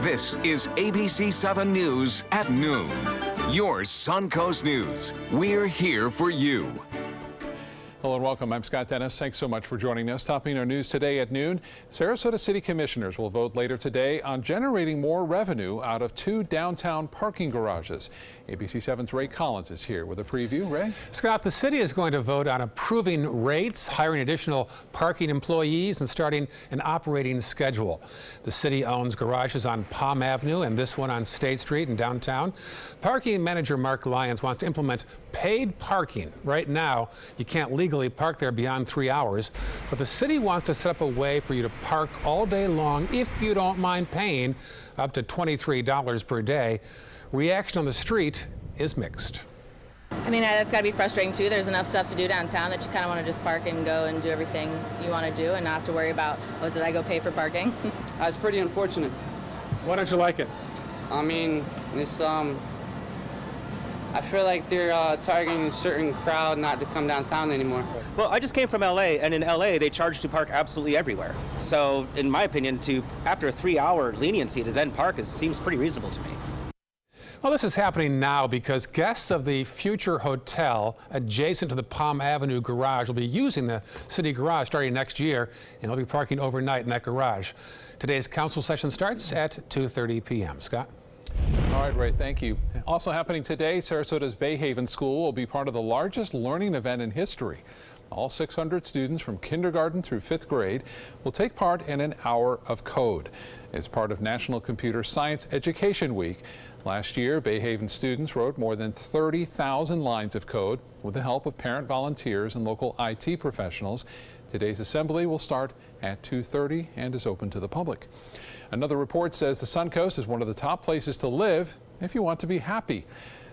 This is ABC 7 News at noon. Your Suncoast News. We're here for you. Hello and welcome. I'm Scott Dennis. Thanks so much for joining us. Topping our news today at noon, Sarasota City Commissioners will vote later today on generating more revenue out of 2 downtown parking garages. ABC 7's Ray Collins is here with a preview. Ray? Scott, the city is going to vote on approving rates, hiring additional parking employees, and starting an operating schedule. The city owns garages on Palm Avenue and this one on State Street in downtown. Parking manager Mark Lyons wants to implement paid parking. Right now, you can't legally park there beyond 3 hours, but the city wants to set up a way for you to park all day long if you don't mind paying up to $23 per day. Reaction on the street is mixed. I mean, that's got to be frustrating too. There's enough stuff to do downtown that you kind of want to just park and go and do everything you want to do and not have to worry about, oh, did I go pay for parking? That's pretty unfortunate. Why don't you like it? I mean, it's I feel like they're targeting a certain crowd not to come downtown anymore. Well, I just came from LA, and in LA they charge to park absolutely everywhere. So, in my opinion, after a 3-hour leniency to then park seems pretty reasonable to me. Well, this is happening now because guests of the Future Hotel adjacent to the Palm Avenue garage will be using the city garage starting next year, and they'll be parking overnight in that garage. Today's council session starts at 2:30 p.m. Scott? All right, Ray, thank you. Also happening today, Sarasota's Bayhaven School will be part of the largest learning event in history. All 600 students from kindergarten through 5th grade will take part in an hour of code. It's part of National Computer Science Education Week. Last year, Bayhaven students wrote more than 30,000 lines of code with the help of parent volunteers and local IT professionals. Today's assembly will start at 2:30 and is open to the public. Another report says the Suncoast is one of the top places to live if you want to be happy.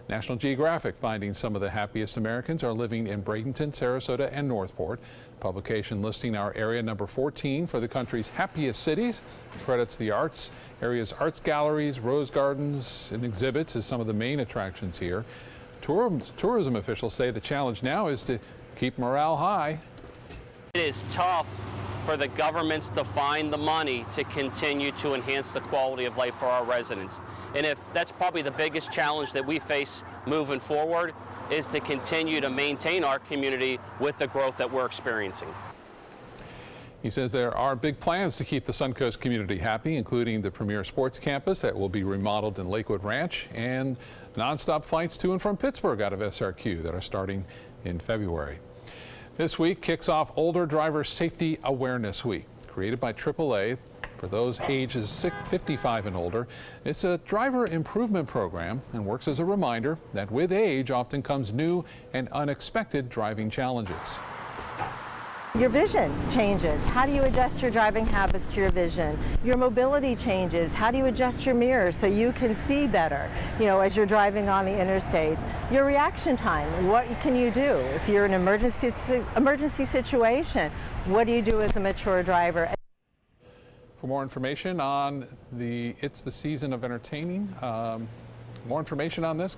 National Geographic finding some of the happiest Americans are living in Bradenton, Sarasota, and Northport. Publication listing our area number 14 for the country's happiest cities. It credits the area's arts galleries, rose gardens, and exhibits as some of the main attractions here. Tourism officials say the challenge now is to keep morale high. It is tough for the governments to find the money to continue to enhance the quality of life for our residents. And if that's probably the biggest challenge that we face moving forward, is to continue to maintain our community with the growth that we're experiencing. He says there are big plans to keep the Suncoast community happy, including the premier sports campus that will be remodeled in Lakewood Ranch and nonstop flights to and from Pittsburgh out of SRQ that are starting in February. This week kicks off Older Driver Safety Awareness Week, created by AAA for those ages 55 and older. It's a driver improvement program and works as a reminder that with age often comes new and unexpected driving challenges. Your vision changes. How do you adjust your driving habits to your vision? Your mobility changes. How do you adjust your mirror so you can see better, as you're driving on the interstates? Your reaction time, what can you do? If you're in an emergency situation, what do you do as a mature driver? For more information on It's the Season of Entertaining, more information on this,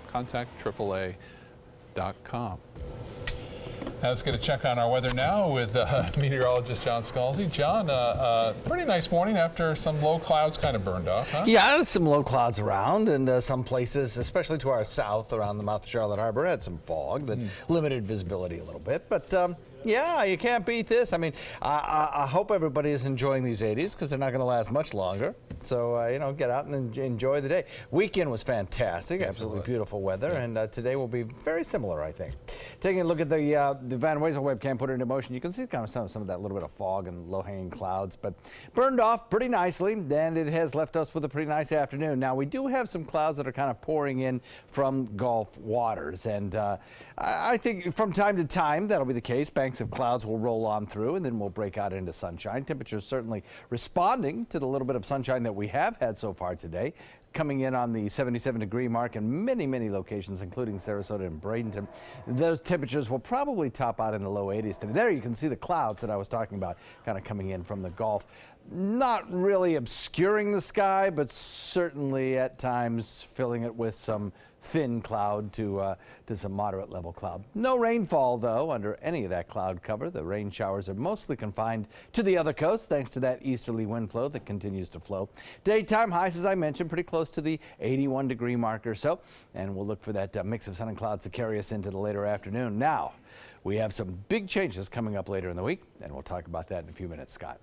contact AAA.com. Now let's get a check on our weather now with meteorologist John Scalzi. John, pretty nice morning after some low clouds kind of burned off, huh? Yeah, there's some low clouds around, and some places, especially to our south around the mouth of Charlotte Harbor, had some fog that limited visibility a little bit. But yeah, you can't beat this. I mean, I hope everybody is enjoying these 80s because they're not going to last much longer. So, get out and enjoy the day. Weekend was fantastic, yes, absolutely beautiful weather, yeah. And today will be very similar, I think. Taking a look at the Van Wezel webcam, put it into motion, you can see kind of some of that little bit of fog and low-hanging clouds, but burned off pretty nicely, and it has left us with a pretty nice afternoon. Now, we do have some clouds that are kind of pouring in from Gulf waters, and I think from time to time that'll be the case. Banks of clouds will roll on through, and then we'll break out into sunshine. Temperatures certainly responding to the little bit of sunshine that we have had so far today, coming in on the 77-degree mark in many, many locations, including Sarasota and Bradenton. Those temperatures will probably top out in the low 80s today. There you can see the clouds that I was talking about kind of coming in from the Gulf. not really obscuring the sky, but certainly at times filling it with some thin cloud to some moderate level cloud. No rainfall, though, under any of that cloud cover. The rain showers are mostly confined to the other coast thanks to that easterly wind flow that continues to flow. Daytime highs, as I mentioned, pretty close to the 81-degree mark or so, and we'll look for that mix of sun and clouds to carry us into the later afternoon. Now, we have some big changes coming up later in the week, and we'll talk about that in a few minutes. Scott.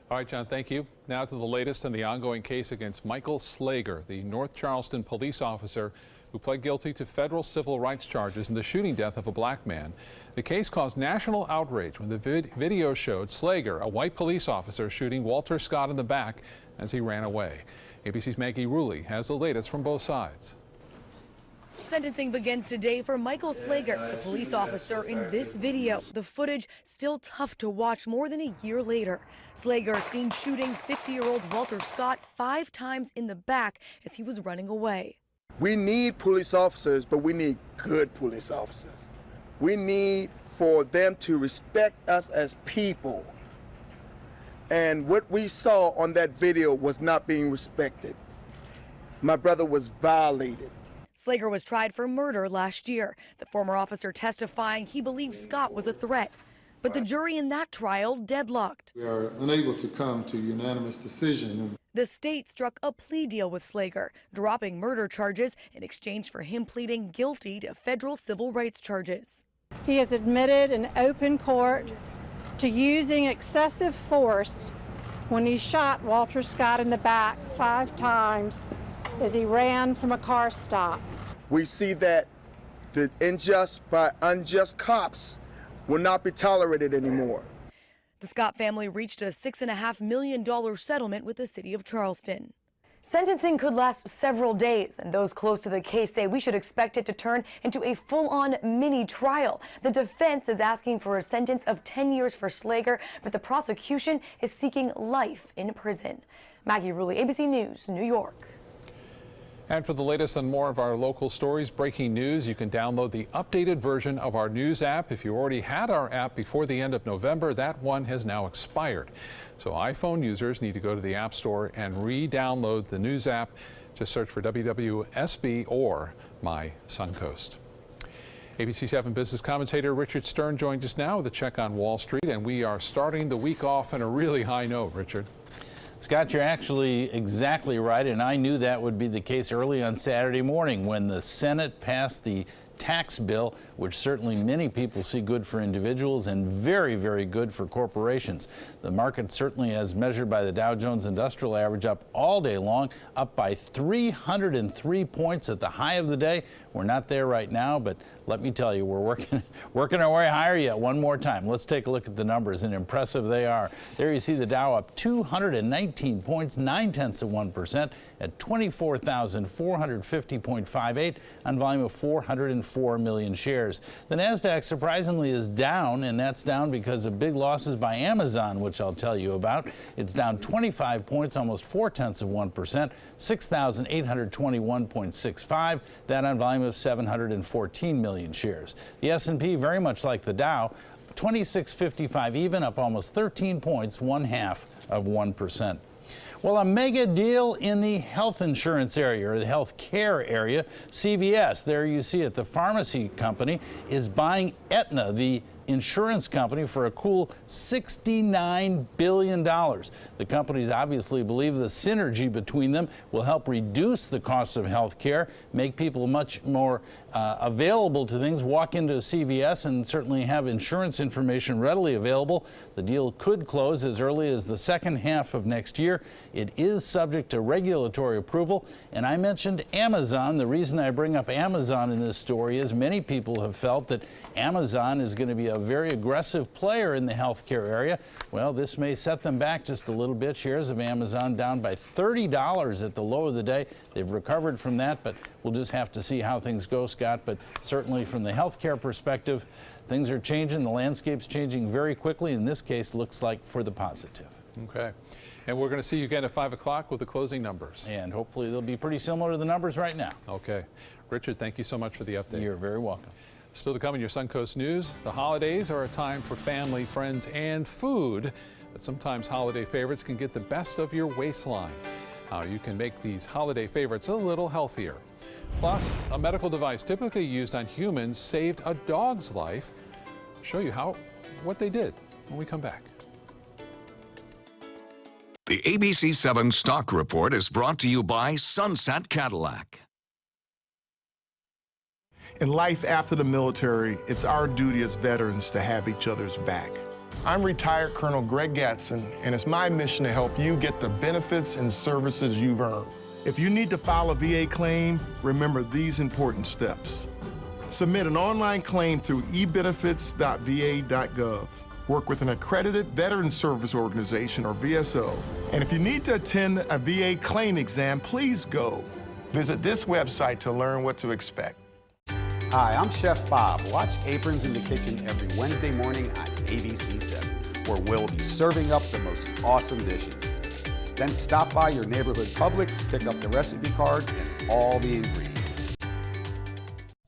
All right, John, thank you. Now to the latest in the ongoing case against Michael Slager, the North Charleston police officer who pled guilty to federal civil rights charges in the shooting death of a black man. The case caused national outrage when the video showed Slager, a white police officer, shooting Walter Scott in the back as he ran away. ABC's Maggie Rulli has the latest from both sides. Sentencing begins today for Michael Slager, the police officer in this video. The footage still tough to watch more than a year later. Slager seen shooting 50-year-old Walter Scott 5 times in the back as he was running away. We need police officers, but we need good police officers. We need for them to respect us as people. And what we saw on that video was not being respected. My brother was violated. Slager was tried for murder last year. The former officer testifying he believed Scott was a threat. But the jury in that trial deadlocked. We are unable to come to a unanimous decision. The state struck a plea deal with Slager, dropping murder charges in exchange for him pleading guilty to federal civil rights charges. He has admitted in open court to using excessive force when he shot Walter Scott in the back 5 times as he ran from a car stop. We see that the unjust cops will not be tolerated anymore. The Scott family reached a $6.5 million settlement with the city of Charleston. Sentencing could last several days, and those close to the case say we should expect it to turn into a full-on mini trial. The defense is asking for a sentence of 10 years for Slager, but the prosecution is seeking life in prison. Maggie Rulli, ABC News, New York. And for the latest on more of our local stories, breaking news, you can download the updated version of our news app. If you already had our app before the end of November, that one has now expired. So iPhone users need to go to the App Store and re-download the news app. Just search for WWSB or My Suncoast. ABC 7 business commentator Richard Stern joins us now with a check on Wall Street, and we are starting the week off on a really high note, Richard. Scott, you're actually exactly right, and I knew that would be the case early on Saturday morning when the Senate passed the tax bill, which certainly many people see good for individuals and very, very good for corporations. The market certainly, as measured by the Dow Jones Industrial Average, up all day long, up by 303 points at the high of the day. We're not there right now, but let me tell you, we're working our way higher yet. One more time. Let's take a look at the numbers, and impressive they are. There you see the Dow up 219 points, 0.9% at 24,450.58 on volume of 404 million shares. The Nasdaq surprisingly is down, and that's down because of big losses by Amazon, which I'll tell you about. It's down 25 points, almost 0.4%, 6,821.65. That on volume of 714 million shares. The S&P, very much like the Dow, 2655 even, up almost 13 points, 0.5%. Well, a mega deal in the health insurance area, or the health care area. CVS, there you see it, the pharmacy company, is buying Aetna, the insurance company, for a cool $69 billion. The companies obviously believe the synergy between them will help reduce the costs of health care, make people much more available to things, walk into CVS and certainly have insurance information readily available. The deal could close as early as the second half of next year. It is subject to regulatory approval. And I mentioned Amazon. The reason I bring up Amazon in this story is many people have felt that Amazon is going to be a very aggressive player in the healthcare area. Well, this may set them back just a little bit. Shares of Amazon down by $30 at the low of the day. They've recovered from that, but we'll just have to see how things go, Scott. But certainly from the healthcare perspective, things are changing. The landscape's changing very quickly. In this case, looks like for the positive. Okay. And we're going to see you again at 5 o'clock with the closing numbers. And hopefully they'll be pretty similar to the numbers right now. Okay. Richard, thank you so much for the update. You're very welcome. Still to come in your Suncoast News, the holidays are a time for family, friends, and food. but sometimes holiday favorites can get the best of your waistline. How you can make these holiday favorites a little healthier. Plus, a medical device typically used on humans saved a dog's life. Show you what they did when we come back. The ABC7 Stock Report is brought to you by Sunset Cadillac. In life after the military, it's our duty as veterans to have each other's back. I'm retired Colonel Greg Gatson, and it's my mission to help you get the benefits and services you've earned. If you need to file a VA claim, remember these important steps. Submit an online claim through ebenefits.va.gov. Work with an accredited Veteran Service Organization, or VSO. And if you need to attend a VA claim exam, please go. Visit this website to learn what to expect. Hi, I'm Chef Bob. Watch Aprons in the Kitchen every Wednesday morning on ABC7, where we'll be serving up the most awesome dishes. Then stop by your neighborhood Publix, pick up the recipe card and all the ingredients.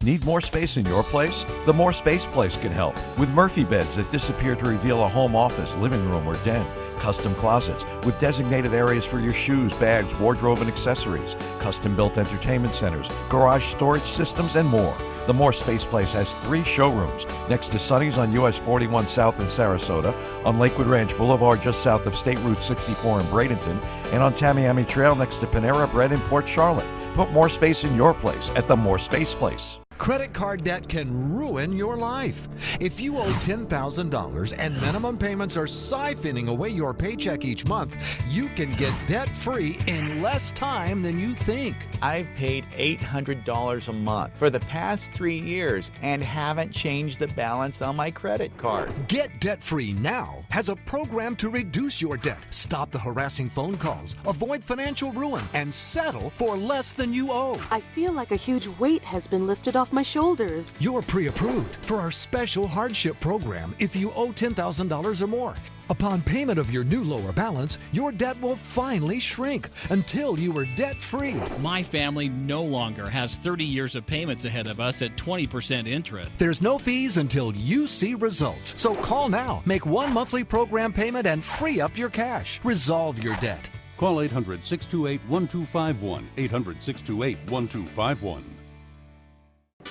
Need more space in your place? The More Space Place can help with Murphy beds that disappear to reveal a home office, living room, or den. Custom closets with designated areas for your shoes, bags, wardrobe, and accessories. Custom-built entertainment centers, garage storage systems, and more. The More Space Place has 3 showrooms next to Sonny's on US 41 South in Sarasota, on Lakewood Ranch Boulevard just south of State Route 64 in Bradenton, and on Tamiami Trail next to Panera Bread in Port Charlotte. Put more space in your place at the More Space Place. Credit card debt can ruin your life. If you owe $10,000 and minimum payments are siphoning away your paycheck each month, you can get debt-free in less time than you think. I've paid $800 a month for the past 3 years and haven't changed the balance on my credit card. Get Debt-Free Now has a program to reduce your debt, stop the harassing phone calls, avoid financial ruin, and settle for less than you owe. I feel like a huge weight has been lifted off my shoulders. You're pre-approved for our special hardship program if you owe $10,000 or more. Upon payment of your new lower balance, your debt will finally shrink until you are debt-free. My family no longer has 30 years of payments ahead of us at 20% interest. There's no fees until you see results. So call now, make one monthly program payment, and free up your cash. Resolve your debt. Call 800-628-1251, 800-628-1251.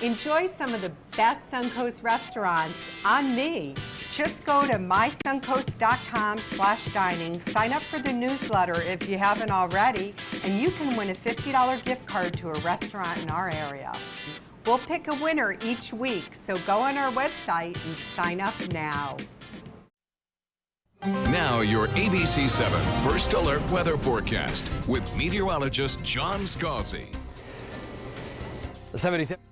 Enjoy some of the best Suncoast restaurants on me. Just go to mysuncoast.com/dining, sign up for the newsletter if you haven't already, and you can win a $50 gift card to a restaurant in our area. We'll pick a winner each week, so go on our website and sign up now. Now your ABC7 First Alert Weather Forecast with meteorologist John Scalzi. The 77.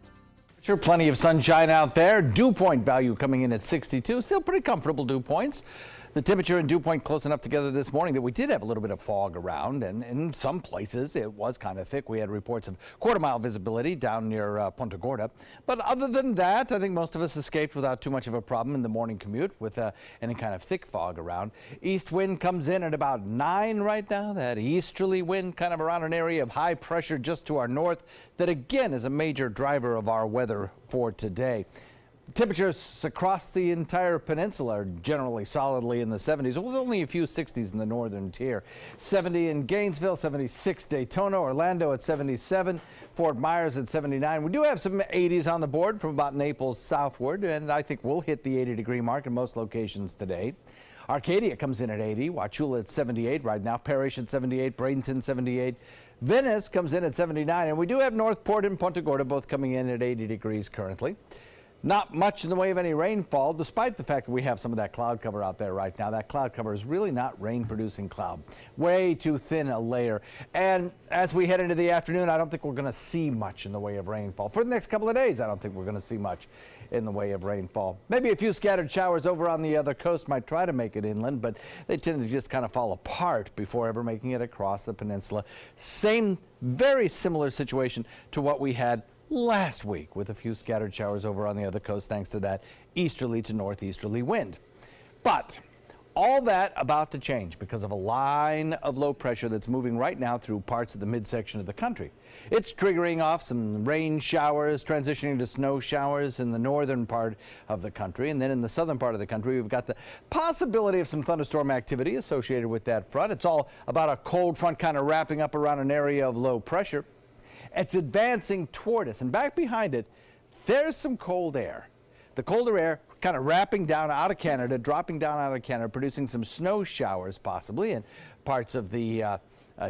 Plenty of sunshine out there. Dew point value coming in at 62. Still pretty comfortable dew points. The temperature and dew point close enough together this morning that we did have a little bit of fog around, and in some places it was kind of thick. We had reports of quarter-mile visibility down near Punta Gorda. But other than that, I think most of us escaped without too much of a problem in the morning commute with any kind of thick fog around. East wind comes in at about 9 right now. That easterly wind kind of around an area of high pressure just to our north that again is a major driver of our weather for today. Temperatures across the entire peninsula are generally solidly in the 70s, with only a few 60s in the northern tier. 70 in Gainesville, 76 Daytona, Orlando at 77, Fort Myers at 79. We do have some 80s on the board from about Naples southward, and I think we'll hit the 80-degree mark in most locations today. Arcadia comes in at 80, Wauchula at 78 right now, Parrish at 78, Bradenton 78. Venice comes in at 79, and we do have Northport and Punta Gorda both coming in at 80 degrees currently. Not much in the way of any rainfall, despite the fact that we have some of that cloud cover out there right now. That cloud cover is really not rain-producing cloud. Way too thin a layer. And as we head into the afternoon, I don't think we're going to see much in the way of rainfall. For the next couple of days, I don't think we're going to see much in the way of rainfall. Maybe a few scattered showers over on the other coast might try to make it inland, but they tend to just kind of fall apart before ever making it across the peninsula. Same, very similar situation to what we had last week with a few scattered showers over on the other coast thanks to that easterly to northeasterly wind. But all that about to change because of a line of low pressure that's moving right now through parts of the midsection of the country. It's triggering off some rain showers, transitioning to snow showers in the northern part of the country. And then in the southern part of the country, we've got the possibility of some thunderstorm activity associated with that front. It's all about a cold front kind of wrapping up around an area of low pressure. It's advancing toward us, and back behind it, there's some cold air. The colder air kind of wrapping down out of Canada, dropping down out of Canada, producing some snow showers possibly in parts of the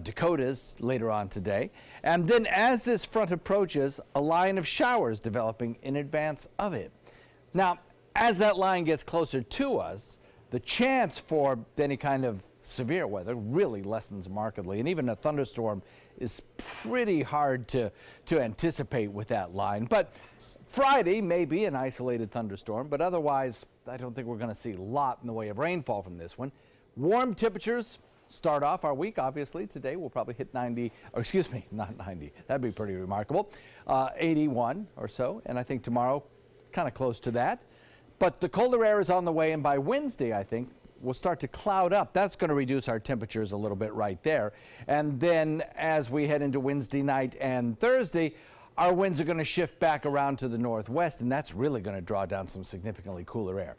Dakotas later on today. And then as this front approaches, a line of showers developing in advance of it. Now, as that line gets closer to us, the chance for any kind of severe weather really lessens markedly, and even a thunderstorm is pretty hard to anticipate with that line. But Friday may be an isolated thunderstorm, but otherwise I don't think we're going to see a lot in the way of rainfall from this one. Warm temperatures start off our week. Obviously today we'll probably hit 90, or excuse me, not 90, that'd be pretty remarkable, 81 or so, and I think tomorrow kind of close to that. But the colder air is on the way, and by Wednesday I think we'll start to cloud up. That's going to reduce our temperatures a little bit right there. And then as we head into Wednesday night and Thursday, our winds are going to shift back around to the northwest, and that's really going to draw down some significantly cooler air.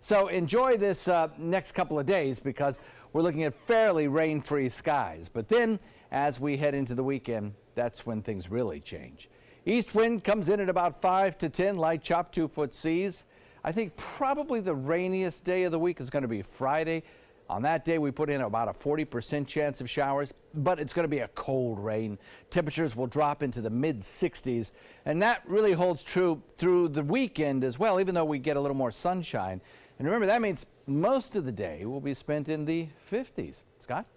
So enjoy this next couple of days because we're looking at fairly rain-free skies. But then as we head into the weekend, that's when things really change. East wind comes in at about 5 to 10, light chop 2-foot seas. I think probably the rainiest day of the week is going to be Friday. On that day, we put in about a 40% chance of showers, but it's going to be a cold rain. Temperatures will drop into the mid-60s, and that really holds true through the weekend as well, even though we get a little more sunshine. And remember, that means most of the day will be spent in the 50s. Scott?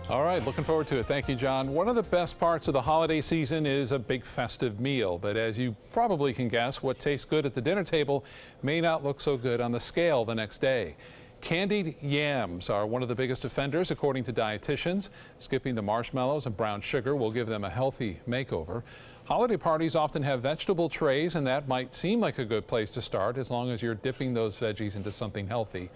All right, looking forward to it. Thank you, John. One of the best parts of the holiday season is a big festive meal. But as you probably can guess, what tastes good at the dinner table may not look so good on the scale the next day. Candied yams are one of the biggest offenders, according to dietitians. Skipping the marshmallows and brown sugar will give them a healthy makeover. Holiday parties often have vegetable trays, and that might seem like a good place to start as long as you're dipping those veggies into something healthy.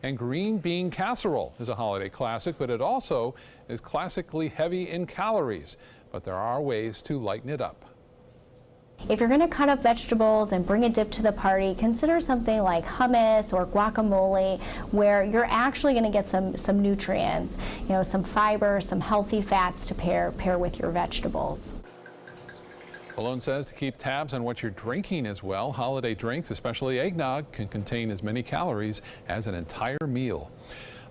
And green bean casserole is a holiday classic, but it also is classically heavy in calories. But there are ways to lighten it up. If you're going to cut up vegetables and bring a dip to the party, consider something like hummus or guacamole, where you're actually going to get some nutrients, some fiber, some healthy fats to pair with your vegetables. Malone says to keep tabs on what you're drinking as well. Holiday drinks, especially eggnog, can contain as many calories as an entire meal.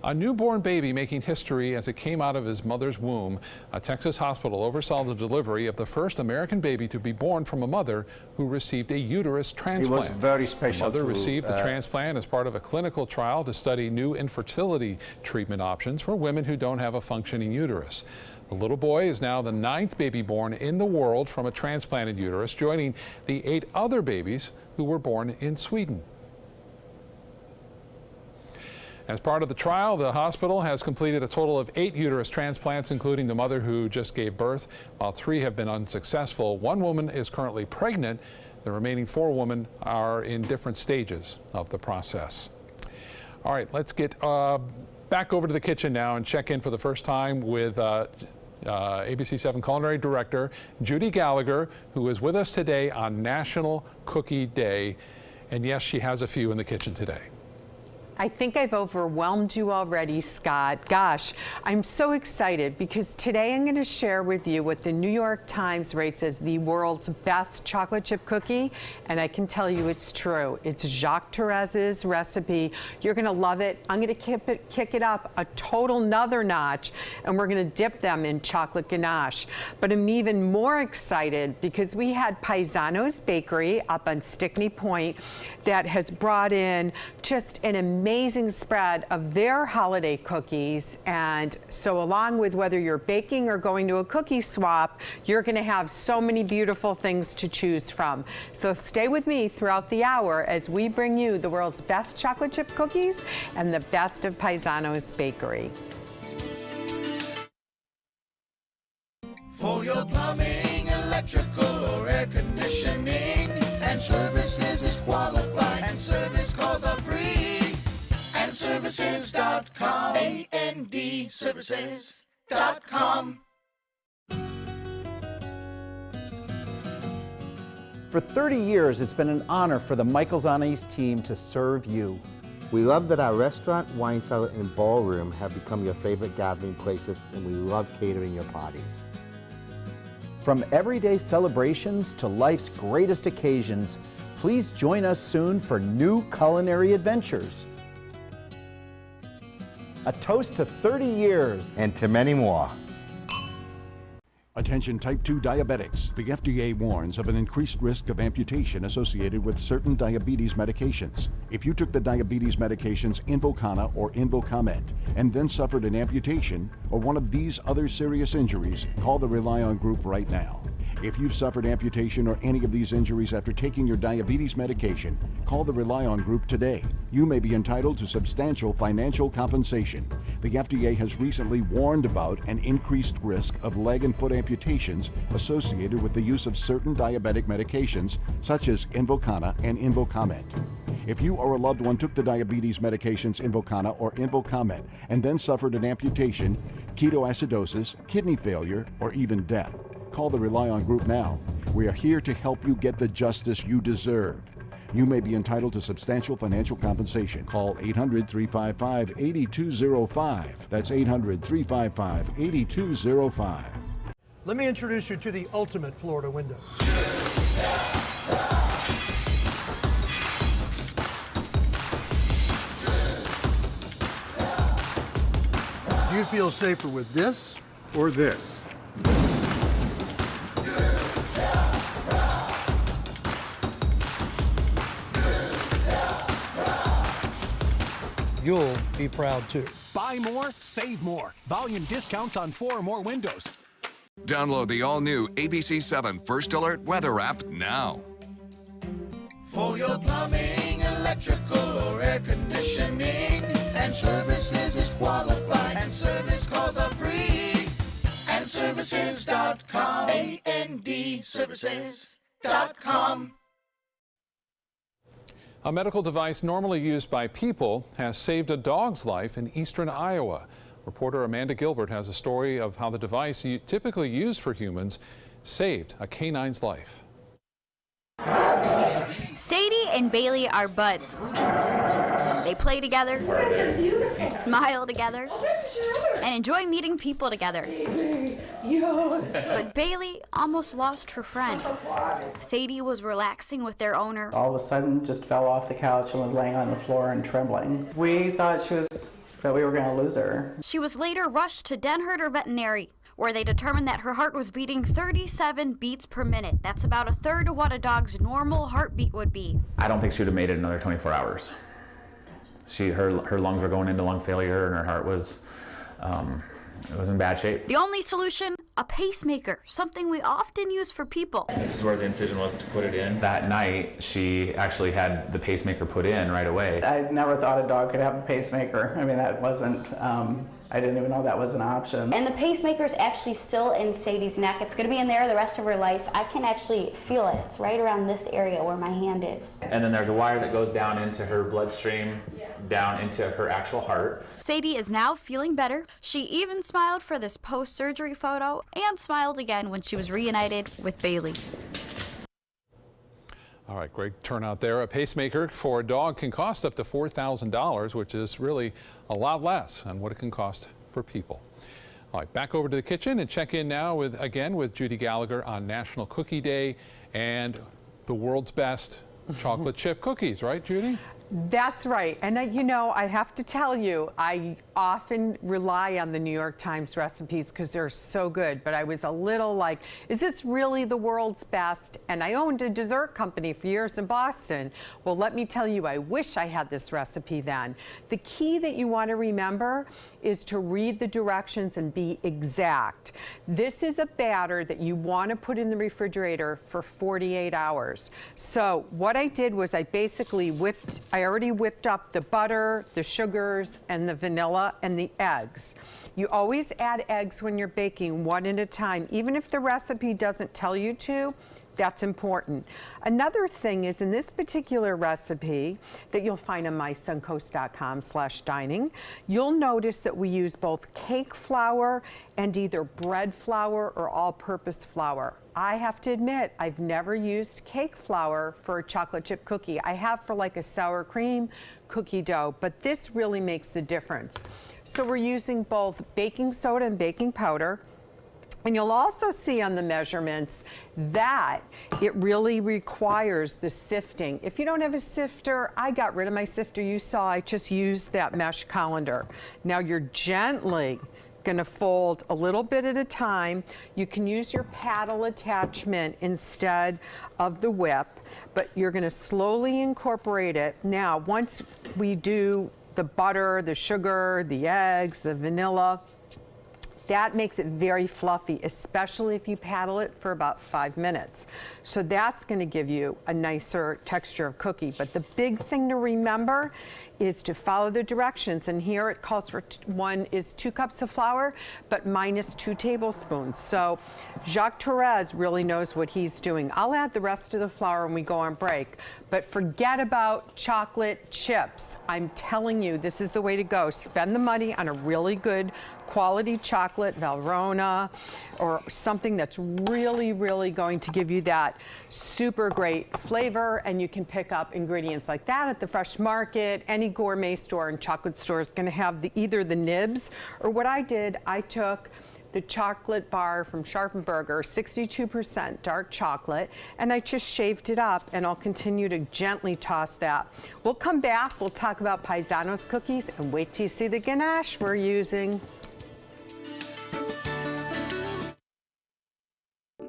A newborn baby making history as it came out of his mother's womb. A Texas hospital oversaw the delivery of the first American baby to be born from a mother who received a uterus transplant. It was very special. The mother received the transplant as part of a clinical trial to study new infertility treatment options for women who don't have a functioning uterus. The little boy is now the 9th baby born in the world from a transplanted uterus, joining the 8 other babies who were born in Sweden. As part of the trial, the hospital has completed a total of 8 uterus transplants, including the mother who just gave birth, while 3 have been unsuccessful. 1 woman is currently pregnant. The remaining 4 women are in different stages of the process. All right, let's get back over to the kitchen now and check in for the first time with ABC 7 Culinary Director Judy Gallagher, who is with us today on National Cookie Day. And yes, she has a few in the kitchen today. I think I've overwhelmed you already, Scott. Gosh, I'm so excited because today I'm going to share with you what the New York Times rates as the world's best chocolate chip cookie, and I can tell you it's true. It's Jacques Thérèse's recipe. You're going to love it. I'm going to kick it up a total another notch, and we're going to dip them in chocolate ganache. But I'm even more excited because we had Paisanos Bakery up on Stickney Point that has brought in just an amazing spread of their holiday cookies. And so along with whether you're baking or going to a cookie swap, you're going to have so many beautiful things to choose from. So stay with me throughout the hour as we bring you the world's best chocolate chip cookies and the best of Paisanos Bakery. For your plumbing, electrical, or air conditioning, and services is qualified, and service calls are free. And andservices.com. andservices.com. For 30 years, it's been an honor for the Michaels on Ice team to serve you. We love that our restaurant, wine cellar, and ballroom have become your favorite gathering places, and we love catering your parties. From everyday celebrations to life's greatest occasions, please join us soon for new culinary adventures. A toast to 30 years. And to many more. Attention type 2 diabetics. The FDA warns of an increased risk of amputation associated with certain diabetes medications. If you took the diabetes medications Invokana or Invokamet and then suffered an amputation or one of these other serious injuries, call the Rely On Group right now. If you've suffered amputation or any of these injuries after taking your diabetes medication, call the Rely On Group today. You may be entitled to substantial financial compensation. The FDA has recently warned about an increased risk of leg and foot amputations associated with the use of certain diabetic medications, such as Invokana and Invokamet. If you or a loved one took the diabetes medications Invokana or Invokamet and then suffered an amputation, ketoacidosis, kidney failure, or even death, call the Rely On Group now. We are here to help you get the justice you deserve. You may be entitled to substantial financial compensation. Call 800-355-8205. That's 800-355-8205. Let me introduce you to the ultimate Florida window. Do you feel safer with this or this? You'll be proud too. Buy more, save more. Volume discounts on 4 or more windows. Download the all-new ABC7 First Alert Weather app now. For your plumbing, electrical, or air conditioning, and services is qualified, and service calls are free. andservices.com. andservices.com. A medical device normally used by people has saved a dog's life in eastern Iowa. Reporter Amanda Gilbert has a story of how the device typically used for humans saved a canine's life. Sadie and Bailey are buds. They play together, smile together, and enjoy meeting people together. But Bailey almost lost her friend. Sadie was relaxing with their owner. All of a sudden just fell off the couch and was laying on the floor and trembling. We thought that we were going to lose her. She was later rushed to Den Herder Veterinary, where they determined that her heart was beating 37 beats per minute. That's about a third of what a dog's normal heartbeat would be. I don't think she would have made it another 24 hours. Her lungs were going into lung failure, and her heart was it was in bad shape. The only solution, a pacemaker, something we often use for people. This is where the incision was to put it in. That night, she actually had the pacemaker put in right away. I never thought a dog could have a pacemaker. I mean, that wasn't, I didn't even know that was an option. And the pacemaker is actually still in Sadie's neck. It's going to be in there the rest of her life. I can actually feel it. It's right around this area where my hand is. And then there's a wire that goes down into her bloodstream, down into her actual heart. Sadie is now feeling better. She even smiled for this post-surgery photo and smiled again when she was reunited with Bailey. All right, great turnout there. A pacemaker for a dog can cost up to $4,000, which is really a lot less than what it can cost for people. All right, back over to the kitchen and check in now with Judy Gallagher on National Cookie Day and the world's best chocolate chip cookies, right, Judy? That's right. And you know, I have to tell you, I often rely on the New York Times recipes because they're so good. But I was a little like, is this really the world's best? And I owned a dessert company for years in Boston. Well, let me tell you, I wish I had this recipe then. The key that you want to remember is to read the directions and be exact. This is a batter that you want to put in the refrigerator for 48 hours. So what I did was I already whipped up the butter, the sugars, and the vanilla, and the eggs. You always add eggs when you're baking, one at a time. Even if the recipe doesn't tell you to, that's important. Another thing is in this particular recipe that you'll find on mysuncoast.com/dining, you'll notice that we use both cake flour and either bread flour or all-purpose flour. I have to admit, I've never used cake flour for a chocolate chip cookie. I have for like a sour cream cookie dough, but this really makes the difference. So we're using both baking soda and baking powder. And you'll also see on the measurements that it really requires the sifting. If you don't have a sifter, I got rid of my sifter. You saw I just used that mesh colander. Now you're gently going to fold a little bit at a time. You can use your paddle attachment instead of the whip, but you're going to slowly incorporate it. Now, once we do the butter, the sugar, the eggs, the vanilla, that makes it very fluffy, especially if you paddle it for about 5 minutes. So that's going to give you a nicer texture of cookie. But the big thing to remember is to follow the directions. And here it calls for one is 2 cups of flour, but minus 2 tablespoons. So Jacques Torres really knows what he's doing. I'll add the rest of the flour when we go on break. But forget about chocolate chips. I'm telling you, this is the way to go. Spend the money on a really good quality chocolate, Valrhona, or something that's really, really going to give you that super great flavor. And you can pick up ingredients like that at the Fresh Market. Any gourmet store and chocolate store is going to have either the nibs, or what I did, I took the chocolate bar from Scharfenberger, 62% dark chocolate, and I just shaved it up, and I'll continue to gently toss that. We'll come back, we'll talk about Paisanos cookies, and wait till you see the ganache we're using.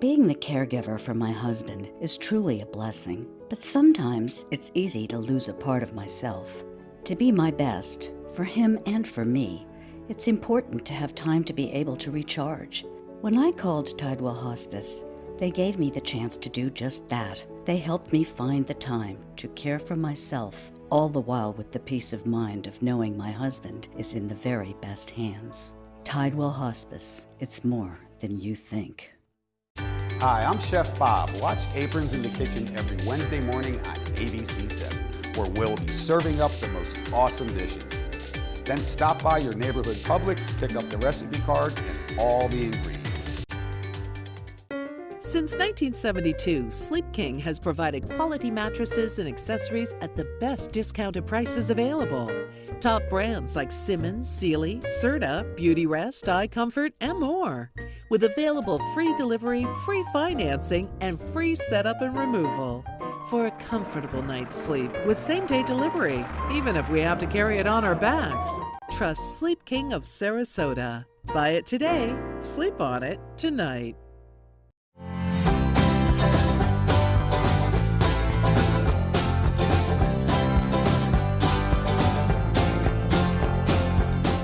Being the caregiver for my husband is truly a blessing, but sometimes it's easy to lose a part of myself. To be my best, for him and for me, it's important to have time to be able to recharge. When I called Tidewell Hospice, they gave me the chance to do just that. They helped me find the time to care for myself, all the while with the peace of mind of knowing my husband is in the very best hands. Tidewell Hospice, it's more than you think. Hi, I'm Chef Bob. Watch Aprons in the Kitchen every Wednesday morning on ABC7, where we'll be serving up the most awesome dishes. Then stop by your neighborhood Publix, pick up the recipe card and all the ingredients. Since 1972, Sleep King has provided quality mattresses and accessories at the best discounted prices available. Top brands like Simmons, Sealy, Serta, Beautyrest, iComfort, and more. With available free delivery, free financing, and free setup and removal. For a comfortable night's sleep with same-day delivery, even if we have to carry it on our backs. Trust Sleep King of Sarasota. Buy it today, sleep on it tonight.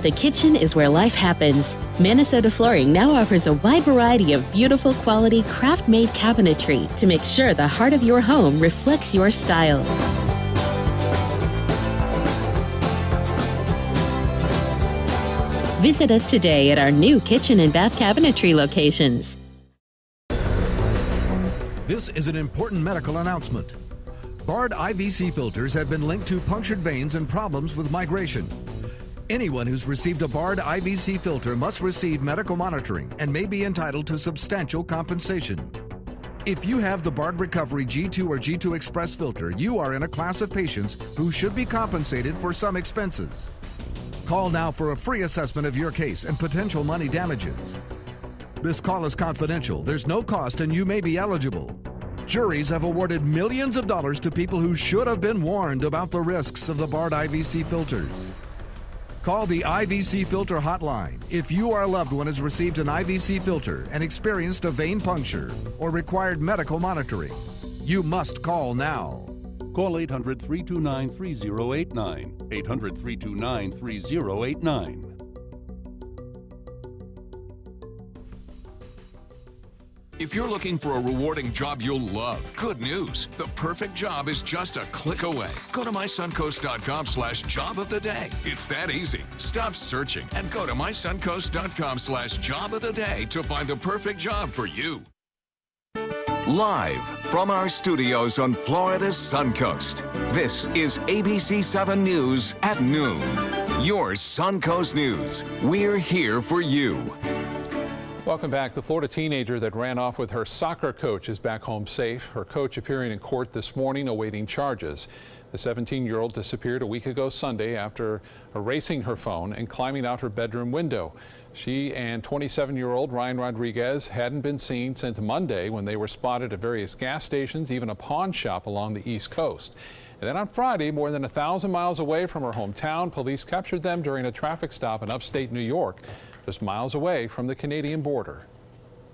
The kitchen is where life happens. Minnesota Flooring now offers a wide variety of beautiful quality craft-made cabinetry to make sure the heart of your home reflects your style. Visit us today at our new kitchen and bath cabinetry locations. This is an important medical announcement. Bard IVC filters have been linked to punctured veins and problems with migration. Anyone who's received a Bard IVC filter must receive medical monitoring and may be entitled to substantial compensation. If you have the Bard Recovery G2 or G2 Express filter, you are in a class of patients who should be compensated for some expenses. Call now for a free assessment of your case and potential money damages. This call is confidential, there's no cost, and you may be eligible. Juries have awarded millions of dollars to people who should have been warned about the risks of the Bard IVC filters. Call the IVC Filter Hotline if you or a loved one has received an IVC filter and experienced a vein puncture or required medical monitoring. You must call now. Call 800-329-3089. 800-329-3089. If you're looking for a rewarding job you'll love, good news. The perfect job is just a click away. Go to mysuncoast.com/job of the day. It's that easy. Stop searching and go to mysuncoast.com/job of the day to find the perfect job for you. Live from our studios on Florida's Suncoast, this is ABC 7 News at noon. Your Suncoast News. We're here for you. Welcome back. The Florida teenager that ran off with her soccer coach is back home safe. Her coach appearing in court this morning awaiting charges. The 17-year-old disappeared a week ago Sunday after erasing her phone and climbing out her bedroom window. She and 27-year-old Ryan Rodriguez hadn't been seen since Monday when they were spotted at various gas stations, even a pawn shop along the East Coast. And then on Friday, more than 1,000 miles away from her hometown, police captured them during a traffic stop in upstate New York, just miles away from the Canadian border.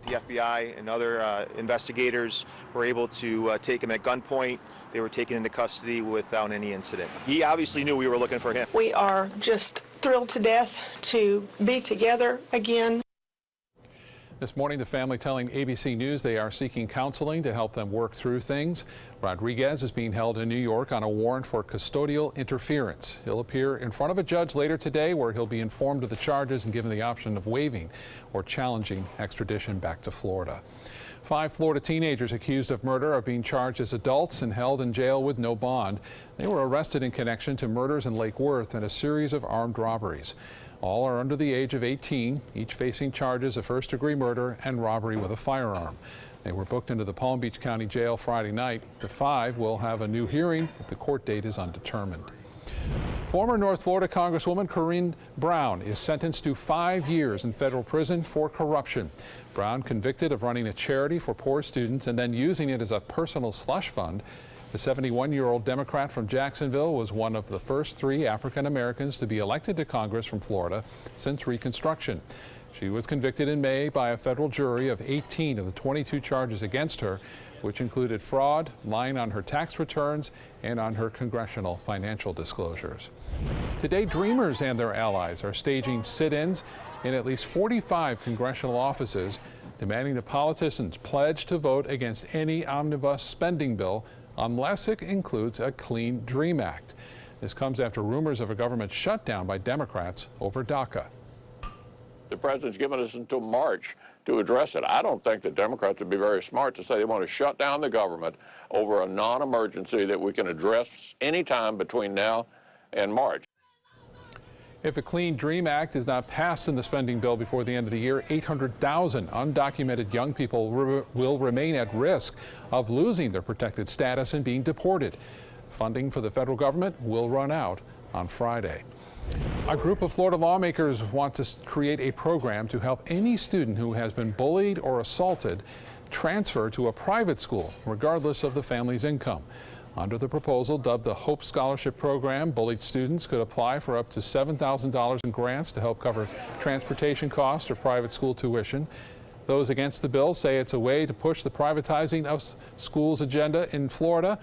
The FBI and other investigators were able to take him at gunpoint. They were taken into custody without any incident. He obviously knew we were looking for him. We are just thrilled to death to be together again. This morning, the family telling ABC News they are seeking counseling to help them work through things. Rodriguez is being held in New York on a warrant for custodial interference. He'll appear in front of a judge later today where he'll be informed of the charges and given the option of waiving or challenging extradition back to Florida. 5 Florida teenagers accused of murder are being charged as adults and held in jail with no bond. They were arrested in connection to murders in Lake Worth and a series of armed robberies. All are under the age of 18, each facing charges of first-degree murder and robbery with a firearm. They were booked into the Palm Beach County Jail Friday night. The 5 will have a new hearing, but the court date is undetermined. Former North Florida Congresswoman Corrine Brown is sentenced to 5 years in federal prison for corruption. Brown, convicted of running a charity for poor students and then using it as a personal slush fund. The 71-year-old Democrat from Jacksonville was one of the first 3 African Americans to be elected to Congress from Florida since Reconstruction. She was convicted in May by a federal jury of 18 of the 22 charges against her, which included fraud, lying on her tax returns, and on her congressional financial disclosures. Today, Dreamers and their allies are staging sit-ins in at least 45 congressional offices, demanding that politicians pledge to vote against any omnibus spending bill unless it includes a Clean Dream Act. This comes after rumors of a government shutdown by Democrats over DACA. The president's given us until March to address it. I don't think the Democrats would be very smart to say they want to shut down the government over a non-emergency that we can address anytime between now and March. If a Clean Dream Act is not passed in the spending bill before the end of the year, 800,000 undocumented young people will remain at risk of losing their protected status and being deported. Funding for the federal government will run out on Friday. A group of Florida lawmakers want to create a program to help any student who has been bullied or assaulted transfer to a private school, regardless of the family's income. Under the proposal, dubbed the Hope Scholarship Program, bullied students could apply for up to $7,000 in grants to help cover transportation costs or private school tuition. Those against the bill say it's a way to push the privatizing of schools agenda in Florida.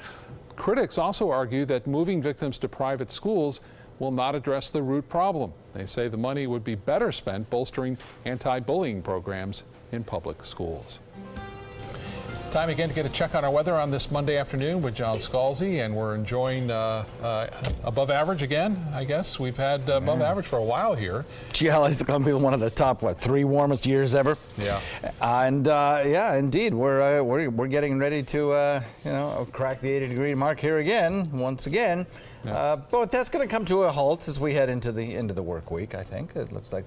Critics also argue that moving victims to private schools will not address the root problem. They say the money would be better spent bolstering anti-bullying programs in public schools. Time again to get a check on our weather on this Monday afternoon with John Scalzi, and we're enjoying above average again, I guess. We've had above average for a while here. GLA is going to be one of the top, 3 warmest years ever? Yeah. And yeah, indeed, we're getting ready to, crack the 80-degree mark here again, once again. Yeah. But that's going to come to a halt as we head into the work week, I think. It looks like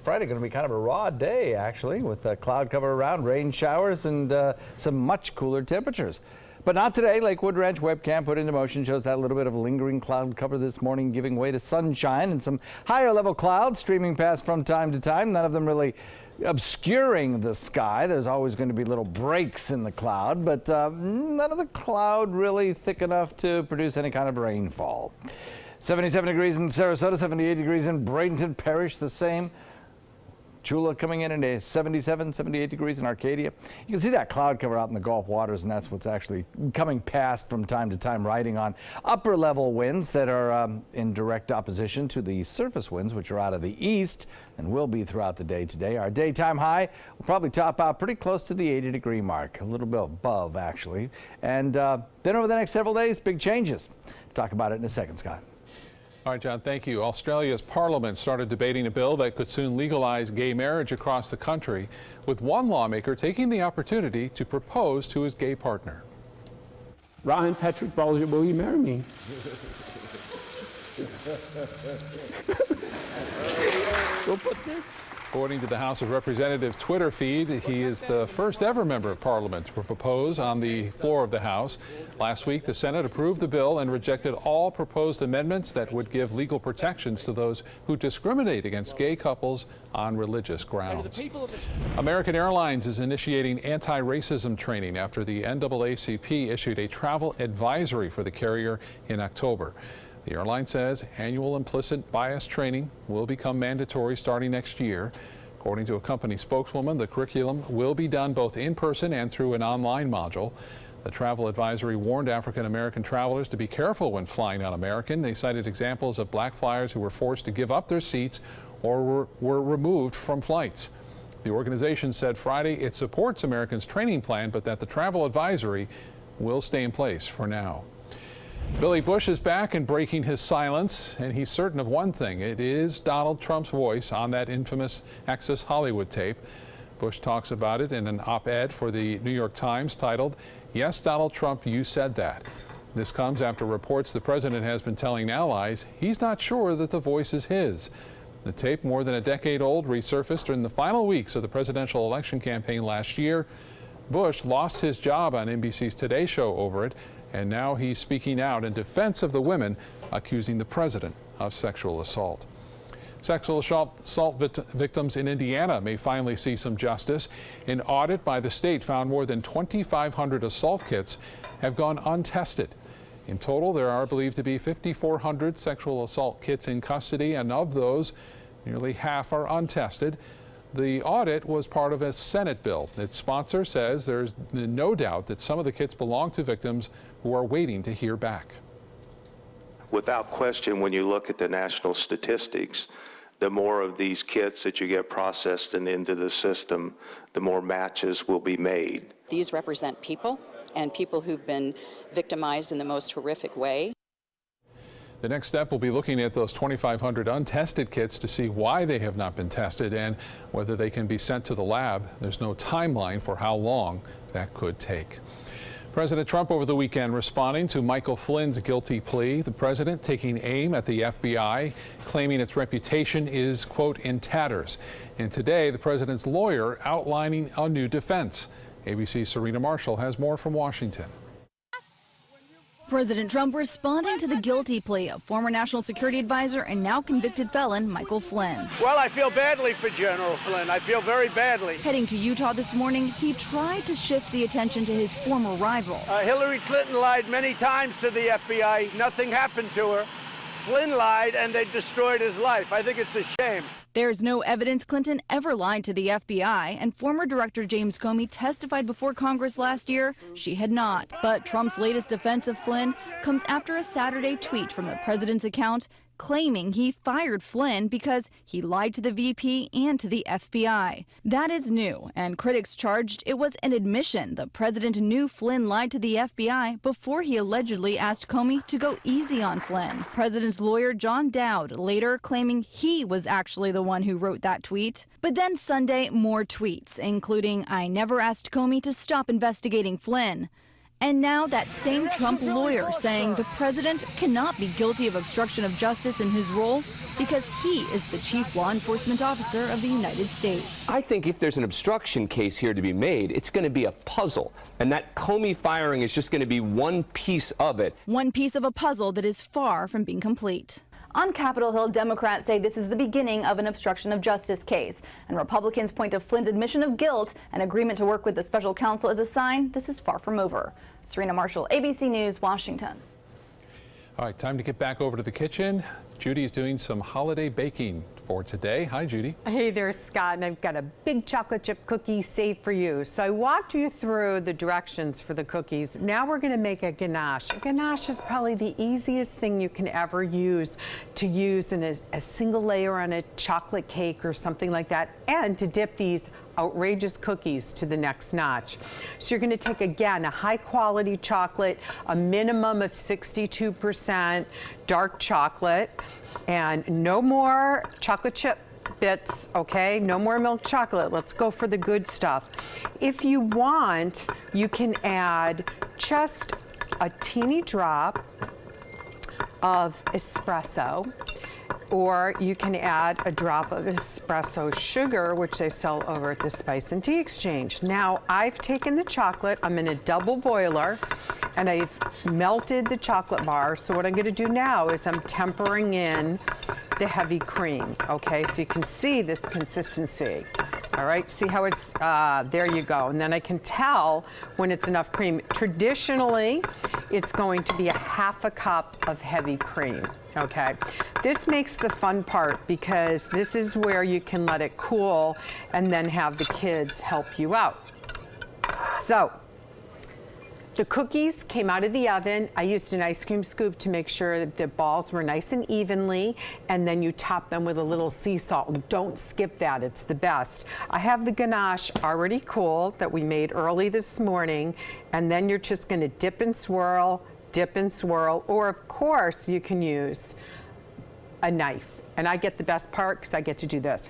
Friday going to be kind of a raw day, actually, with cloud cover around, rain showers, and some much cooler temperatures. But not today. Lakewood Ranch webcam put into motion shows that little bit of lingering cloud cover this morning giving way to sunshine and some higher level clouds streaming past from time to time. None of them really obscuring the sky. There's always going to be little breaks in the cloud, but none of the cloud really thick enough to produce any kind of rainfall. 77 degrees in Sarasota, 78 degrees in Bradenton Parish, the same. Chula coming in at 77, 78 degrees in Arcadia. You can see that cloud cover out in the Gulf waters, and that's what's actually coming past from time to time, riding on upper level winds that are in direct opposition to the surface winds, which are out of the east and will be throughout the day today. Our daytime high will probably top out pretty close to the 80-degree mark, a little bit above actually. And then over the next several days, big changes. Talk about it in a second, Scott. All right, John, thank you. Australia's parliament started debating a bill that could soon legalize gay marriage across the country, with one lawmaker taking the opportunity to propose to his gay partner. Ryan Patrick Bolger, will you marry me? We'll put this. According to the House of Representatives Twitter feed, he is the first ever member of Parliament to propose on the floor of the House. Last week, the Senate approved the bill and rejected all proposed amendments that would give legal protections to those who discriminate against gay couples on religious grounds. American Airlines is initiating anti-racism training after the NAACP issued a travel advisory for the carrier in October. The airline says annual implicit bias training will become mandatory starting next year. According to a company spokeswoman, the curriculum will be done both in person and through an online module. The travel advisory warned African American travelers to be careful when flying on American. They cited examples of black flyers who were forced to give up their seats or were removed from flights. The organization said Friday it supports American's training plan, but that the travel advisory will stay in place for now. Billy Bush is back and breaking his silence, and he's certain of one thing. It is Donald Trump's voice on that infamous Access Hollywood tape. Bush talks about it in an op-ed for the New York Times titled, "Yes, Donald Trump, you said that." This comes after reports the president has been telling allies he's not sure that the voice is his. The tape, more than a decade old, resurfaced in the final weeks of the presidential election campaign last year. Bush lost his job on NBC's Today Show over it, and now he's speaking out in defense of the women accusing the president of sexual assault. Sexual assault victims in Indiana may finally see some justice. An audit by the state found more than 2,500 assault kits have gone untested. In total, there are believed to be 5,400 sexual assault kits in custody, and of those, nearly half are untested. The audit was part of a Senate bill. Its sponsor says there's no doubt that some of the kits belong to victims who are waiting to hear back. Without question, when you look at the national statistics, the more of these kits that you get processed and into the system, the more matches will be made. These represent people, and people who've been victimized in the most horrific way. The next step will be looking at those 2,500 untested kits to see why they have not been tested and whether they can be sent to the lab. There's no timeline for how long that could take. President Trump over the weekend responding to Michael Flynn's guilty plea. The president taking aim at the FBI, claiming its reputation is, quote, in tatters. And today, the president's lawyer outlining a new defense. ABC's Serena Marshall has more from Washington. President Trump responding to the guilty plea of former National Security Advisor and now convicted felon Michael Flynn. Well, I feel badly for General Flynn. I feel very badly. Heading to Utah this morning, he tried to shift the attention to his former rival. Hillary Clinton lied many times to the FBI. Nothing happened to her. Flynn lied and they destroyed his life. I think it's a shame. There's no evidence Clinton ever lied to the FBI, and former Director James Comey testified before Congress last year she had not. But Trump's latest defense of Flynn comes after a Saturday tweet from the president's account claiming he fired Flynn because he lied to the VP and to the FBI. That is new, and critics charged it was an admission the president knew Flynn lied to the FBI before he allegedly asked Comey to go easy on Flynn. President's lawyer John Dowd later claiming he was actually the one who wrote that tweet. But then Sunday, more tweets, including, "I never asked Comey to stop investigating Flynn." And now that same Trump lawyer saying the president cannot be guilty of obstruction of justice in his role because he is the chief law enforcement officer of the United States. I think if there's an obstruction case here to be made, it's going to be a puzzle. And that Comey firing is just going to be one piece of it. One piece of a puzzle that is far from being complete. On Capitol Hill, Democrats say this is the beginning of an obstruction of justice case. And Republicans point to Flynn's admission of guilt and agreement to work with the special counsel as a sign this is far from over. Serena Marshall, ABC News, Washington. All right, time to get back over to the kitchen. Judy is doing some holiday baking for today. Hi, Judy. Hey there, Scott, and I've got a big chocolate chip cookie saved for you. So I walked you through the directions for the cookies. Now we're going to make a ganache. A ganache is probably the easiest thing you can ever use to use in a single layer on a chocolate cake or something like that, and to dip these outrageous cookies to the next notch. So you're going to take, again, a high quality chocolate, a minimum of 62% dark chocolate, and no more chocolate chip bits, okay? No more milk chocolate. Let's go for the good stuff. If you want, you can add just a teeny drop of espresso, or you can add a drop of espresso sugar, which they sell over at the Spice and Tea Exchange. Now, I've taken the chocolate, I'm in a double boiler, and I've melted the chocolate bar. So what I'm gonna do now is I'm tempering in the heavy cream, okay? So you can see this consistency. All right, see how it's, there you go. And then I can tell when it's enough cream. Traditionally, it's going to be a half a cup of heavy cream, okay? This makes the fun part because this is where you can let it cool and then have the kids help you out. So, the cookies came out of the oven. I used an ice cream scoop to make sure that the balls were nice and evenly, and then you top them with a little sea salt. Don't skip that, it's the best. I have the ganache already cooled that we made early this morning, and then you're just gonna dip and swirl, or of course you can use a knife. And I get the best part because I get to do this.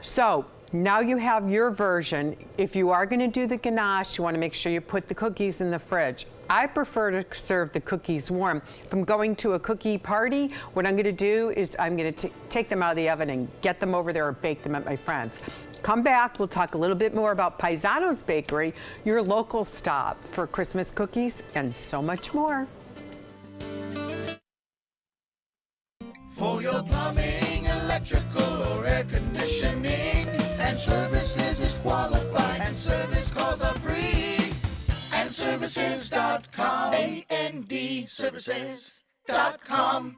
So, now you have your version. If you are going to do the ganache, you want to make sure you put the cookies in the fridge. I prefer to serve the cookies warm. If I'm going to a cookie party, what I'm going to do is I'm going to take them out of the oven and get them over there or bake them at my friend's. Come back, we'll talk a little bit more about Paisano's Bakery, your local stop for Christmas cookies and so much more. For your plumbing, electrical, or air conditioning, and services is qualified, and service calls are free. And services.com, A-N-D, services.com.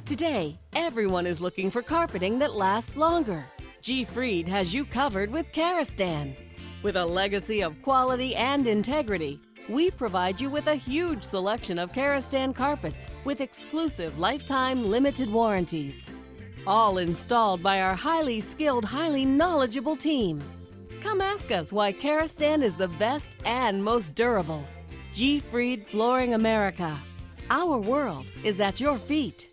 Today, everyone is looking for carpeting that lasts longer. G. Fried has you covered with Karastan. With a legacy of quality and integrity, we provide you with a huge selection of Karastan carpets with exclusive lifetime limited warranties. All installed by our highly skilled, highly knowledgeable team. Come ask us why Karastan is the best and most durable. G. Fried Flooring America. Our world is at your feet.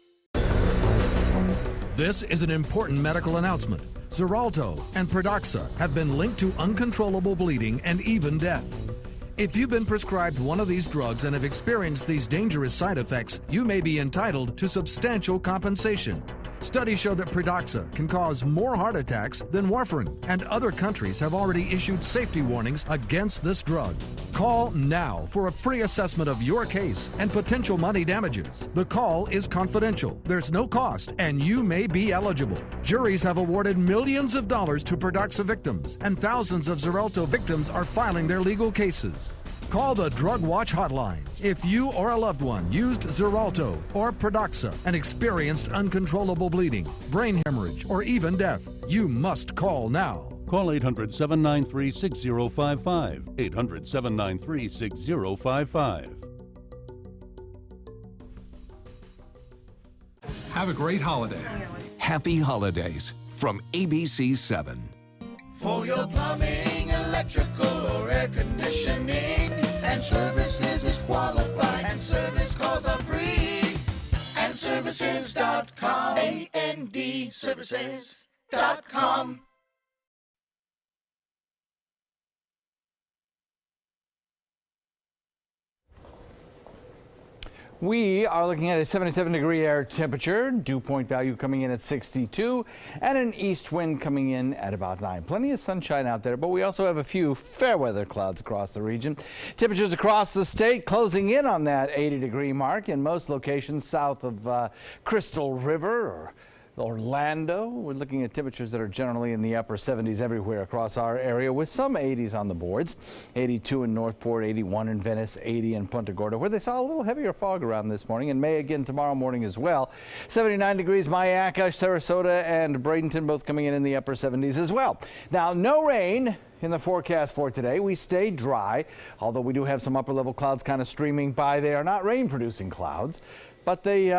This is an important medical announcement. Xarelto and Pradaxa have been linked to uncontrollable bleeding and even death. If you've been prescribed one of these drugs and have experienced these dangerous side effects, you may be entitled to substantial compensation. Studies show that Pradaxa can cause more heart attacks than warfarin, and other countries have already issued safety warnings against this drug. Call now for a free assessment of your case and potential money damages. The call is confidential, there's no cost, and you may be eligible. Juries have awarded millions of dollars to Pradaxa victims, and thousands of Xarelto victims are filing their legal cases. Call the Drug Watch hotline if you or a loved one used Xarelto or Pradaxa and experienced uncontrollable bleeding, brain hemorrhage, or even death. You must call now. Call 800-793-6055. 800-793-6055. Have a great holiday. Happy holidays from ABC 7. For your plumbing, electrical, or air conditioning, and services is qualified, and service calls are free. And services.com, A-N-D, services.com. We are looking at a 77-degree air temperature, dew point value coming in at 62, and an east wind coming in at about 9. Plenty of sunshine out there, but we also have a few fair weather clouds across the region. Temperatures across the state closing in on that 80-degree mark in most locations south of Crystal River or Orlando, we're looking at temperatures that are generally in the upper 70s everywhere across our area, with some 80s on the boards. 82 in Northport, 81 in Venice, 80 in Punta Gorda, where they saw a little heavier fog around this morning, and may again tomorrow morning as well. 79 degrees, Myakka, Sarasota, and Bradenton both coming in the upper 70s as well. Now, no rain in the forecast for today. We stay dry, although we do have some upper level clouds kind of streaming by. They are not rain producing clouds, but they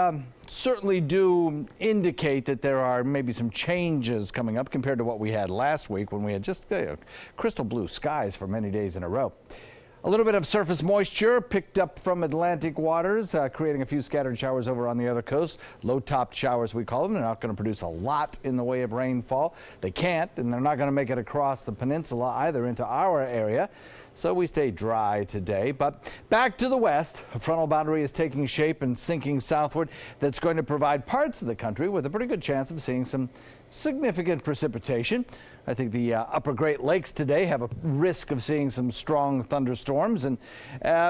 certainly do indicate that there are maybe some changes coming up compared to what we had last week, when we had just crystal blue skies for many days in a row. A little bit of surface moisture picked up from Atlantic waters, creating a few scattered showers over on the other coast. Low-topped showers, we call them. They're not going to produce a lot in the way of rainfall. They can't, and they're not going to make it across the peninsula either into our area. So we stay dry today. But back to the west, a frontal boundary is taking shape and sinking southward. That's going to provide parts of the country with a pretty good chance of seeing some significant precipitation. I think the upper Great Lakes today have a risk of seeing some strong thunderstorms and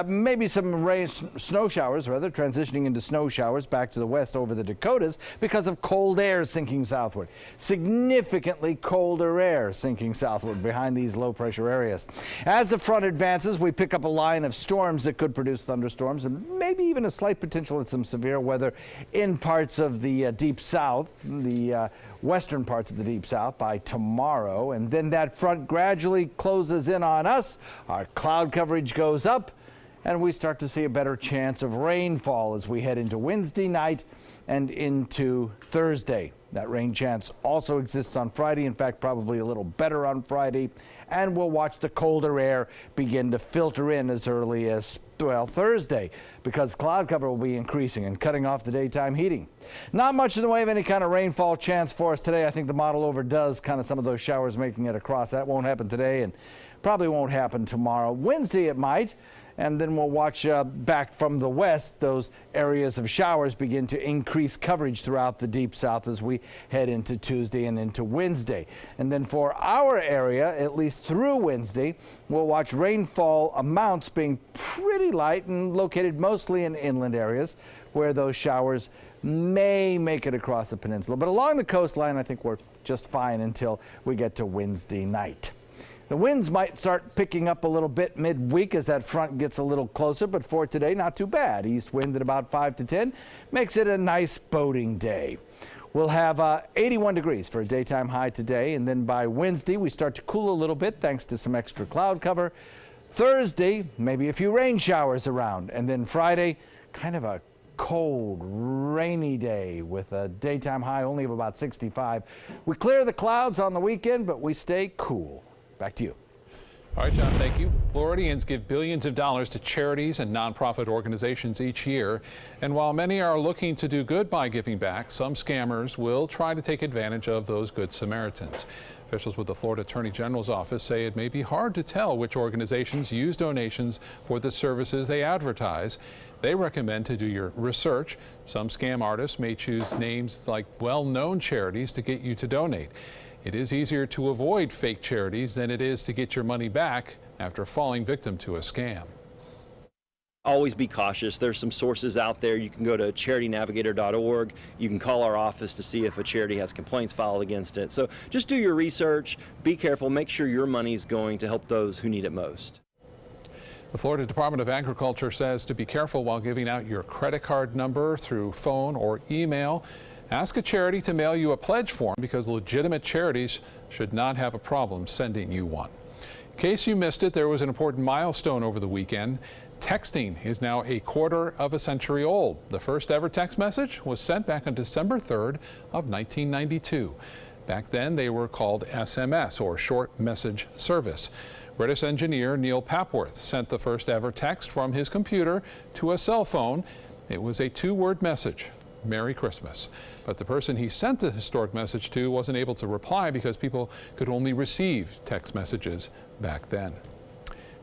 maybe some rain, snow showers, rather, transitioning into snow showers back to the west over the Dakotas because of cold air sinking southward. Significantly colder air sinking southward behind these low pressure areas. As the front advances, we pick up a line of storms that could produce thunderstorms and maybe even a slight potential at some severe weather in parts of the deep south, the western parts of the deep south by tomorrow. And then that front gradually closes in on us. Our cloud coverage goes up, and we start to see a better chance of rainfall as we head into Wednesday night and into Thursday. That rain chance also exists on Friday. In fact, probably a little better on Friday. And we'll watch the colder air begin to filter in as early as, well, Thursday, because cloud cover will be increasing and cutting off the daytime heating. Not much in the way of any kind of rainfall chance for us today. I think the model overdoes kind of some of those showers making it across. That won't happen today and probably won't happen tomorrow. Wednesday it might. And then we'll watch back from the west, those areas of showers begin to increase coverage throughout the deep south as we head into Tuesday and into Wednesday. And then for our area, at least through Wednesday, we'll watch rainfall amounts being pretty light and located mostly in inland areas where those showers may make it across the peninsula. But along the coastline, I think we're just fine until we get to Wednesday night. The winds might start picking up a little bit midweek as that front gets a little closer, but for today, not too bad. East wind at about 5 to 10 makes it a nice boating day. We'll have 81 degrees for a daytime high today, and then by Wednesday, we start to cool a little bit thanks to some extra cloud cover. Thursday, maybe a few rain showers around, and then Friday, kind of a cold, rainy day with a daytime high only of about 65. We clear the clouds on the weekend, but we stay cool. Back to you. All right, John, thank you. Floridians give billions of dollars to charities and nonprofit organizations each year. And while many are looking to do good by giving back, some scammers will try to take advantage of those good Samaritans. Officials with the Florida Attorney General's office say it may be hard to tell which organizations use donations for the services they advertise. They recommend to do your research. Some scam artists may choose names like well-known charities to get you to donate. It is easier to avoid fake charities than it is to get your money back after falling victim to a scam. Always be cautious. There's some sources out there. You can go to charitynavigator.org. You can call our office to see if a charity has complaints filed against it. So just do your research, be careful, make sure your money is going to help those who need it most. The Florida Department of Agriculture says to be careful while giving out your credit card number through phone or email. Ask a charity to mail you a pledge form because legitimate charities should not have a problem sending you one. In case you missed it, there was an important milestone over the weekend. Texting is now a quarter of a century old. The first ever text message was sent back on December 3rd of 1992. Back then, they were called SMS, or Short Message Service. British engineer Neil Papworth sent the first ever text from his computer to a cell phone. It was a two-word message. Merry Christmas. But the person he sent the historic message to wasn't able to reply because people could only receive text messages back then.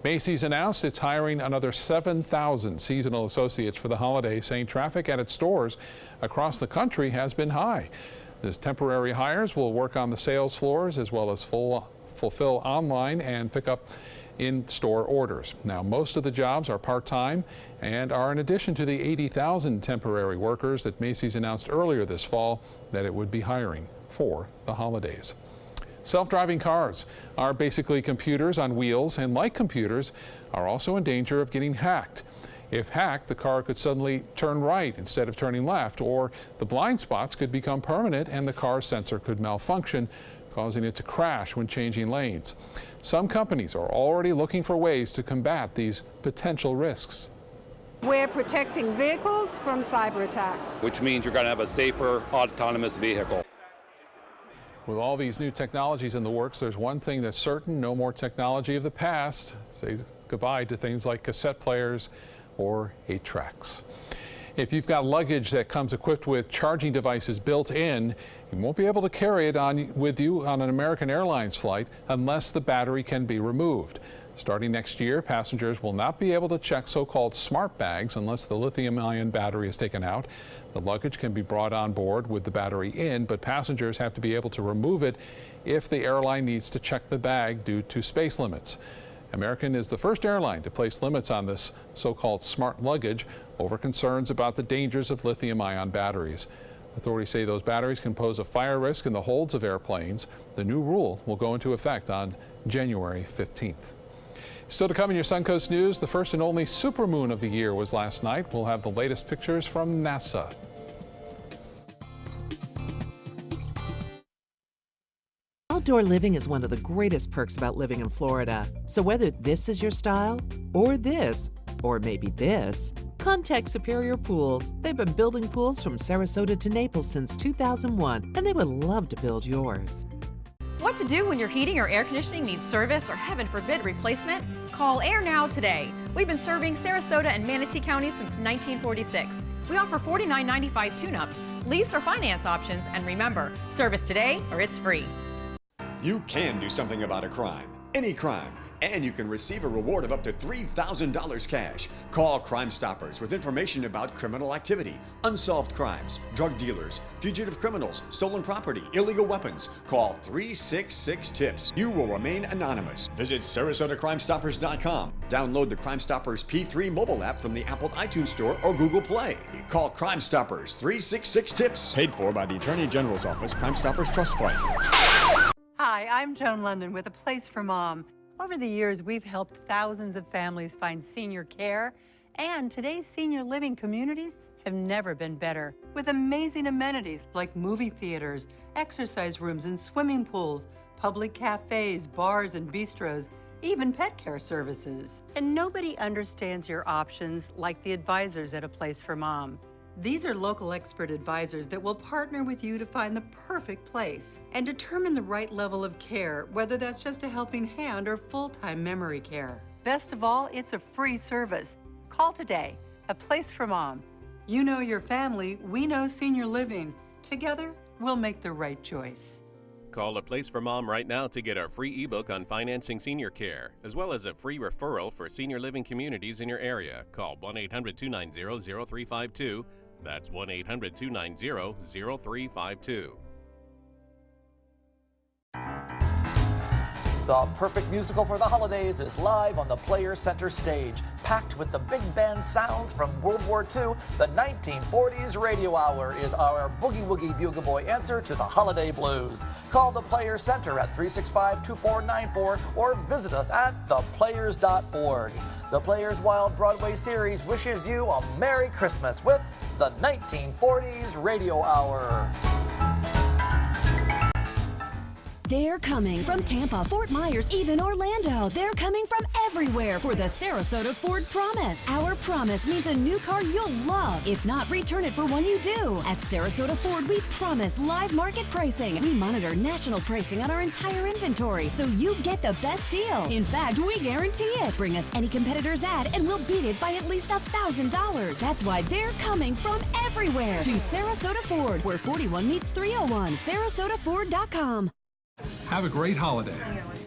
Macy's announced it's hiring another 7,000 seasonal associates for the holiday, saying traffic at its stores across the country has been high. These temporary hires will work on the sales floors as well as fulfill online and pick up in-store orders. Now, most of the jobs are part-time and are in addition to the 80,000 temporary workers that Macy's announced earlier this fall that it would be hiring for the holidays. Self-driving cars are basically computers on wheels, and like computers, are also in danger of getting hacked. If hacked, the car could suddenly turn right instead of turning left, or the blind spots could become permanent and the car's sensor could malfunction, causing it to crash when changing lanes. Some companies are already looking for ways to combat these potential risks. We're protecting vehicles from cyber attacks. Which means you're going to have a safer autonomous vehicle. With all these new technologies in the works, there's one thing that's certain: no more technology of the past. Say goodbye to things like cassette players or 8-tracks. If you've got luggage that comes equipped with charging devices built in, you won't be able to carry it with you on an American Airlines flight unless the battery can be removed. Starting next year, passengers will not be able to check so-called smart bags unless the lithium-ion battery is taken out. The luggage can be brought on board with the battery in, but passengers have to be able to remove it if the airline needs to check the bag due to space limits. American is the first airline to place limits on this so-called smart luggage over concerns about the dangers of lithium-ion batteries. Authorities say those batteries can pose a fire risk in the holds of airplanes. The new rule will go into effect on January 15th. Still to come in your Suncoast News, the first and only supermoon of the year was last night. We'll have the latest pictures from NASA. Outdoor living is one of the greatest perks about living in Florida. So whether this is your style, or this, or maybe this, contact Superior Pools. They've been building pools from Sarasota to Naples since 2001, and they would love to build yours. What to do when your heating or air conditioning needs service or, heaven forbid, replacement? Call Air Now today. We've been serving Sarasota and Manatee County since 1946. We offer $49.95 tune-ups, lease or finance options, and remember, service today or it's free. You can do something about a crime, any crime, and you can receive a reward of up to $3,000 cash. Call Crime Stoppers with information about criminal activity, unsolved crimes, drug dealers, fugitive criminals, stolen property, illegal weapons. Call 366-TIPS. You will remain anonymous. Visit SarasotaCrimeStoppers.com. Download the Crime Stoppers P3 mobile app from the Apple iTunes Store or Google Play. Call Crime Stoppers 366-TIPS. Paid for by the Attorney General's Office, Crime Stoppers Trust Fund. Hi, I'm Joan London with A Place for Mom. Over the years, we've helped thousands of families find senior care, and today's senior living communities have never been better. With amazing amenities like movie theaters, exercise rooms and swimming pools, public cafes, bars and bistros, even pet care services. And nobody understands your options like the advisors at A Place for Mom. These are local expert advisors that will partner with you to find the perfect place and determine the right level of care, whether that's just a helping hand or full-time memory care. Best of all, it's a free service. Call today. A Place for Mom. You know your family, we know senior living. Together, we'll make the right choice. Call A Place for Mom right now to get our free ebook on financing senior care, as well as a free referral for senior living communities in your area. Call 1-800-290-0352. That's 1-800-290-0352. The perfect musical for the holidays is live on the Players Center stage. Packed with the big band sounds from World War II, the 1940s Radio Hour is our boogie-woogie bugle boy answer to the holiday blues. Call the Players Center at 365-2494 or visit us at theplayers.org. The Players Wild Broadway series wishes you a Merry Christmas with the 1940s Radio Hour. They're coming from Tampa, Fort Myers, even Orlando. They're coming from everywhere for the Sarasota Ford Promise. Our promise means a new car you'll love. If not, return it for one you do. At Sarasota Ford, we promise live market pricing. We monitor national pricing on our entire inventory, so you get the best deal. In fact, we guarantee it. Bring us any competitor's ad, and we'll beat it by at least $1,000. That's why they're coming from everywhere to Sarasota Ford, where 41 meets 301. SarasotaFord.com. Have a great holiday.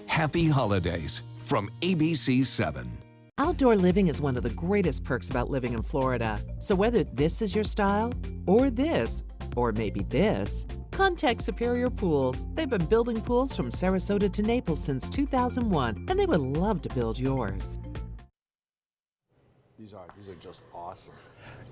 Happy holidays from ABC 7. Outdoor living is one of the greatest perks about living in Florida. So whether this is your style, or this, or maybe this, Contact Superior Pools. They've been building pools from Sarasota to Naples since 2001, and they would love to build yours. These are just awesome.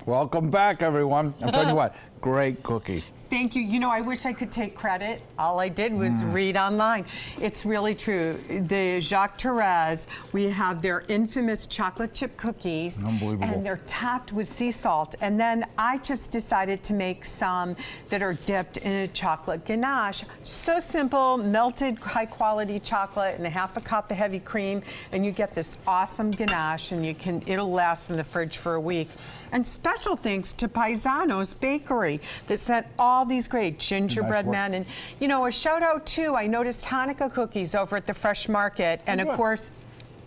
Welcome back, everyone. I'm telling you what, great cookie. Thank you. You know, I wish I could take credit. All I did was read online. It's really true. The Jacques Therese, we have their infamous chocolate chip cookies. Unbelievable. And they're topped with sea salt. And then I just decided to make some that are dipped in a chocolate ganache. So simple, melted high quality chocolate and a half a cup of heavy cream. And you get this awesome ganache, and it'll last in the fridge for a week. And special thanks to Paisano's Bakery that sent all these great gingerbread men. And, you know, a shout out too, I noticed Hanukkah cookies over at the Fresh Market. And of course,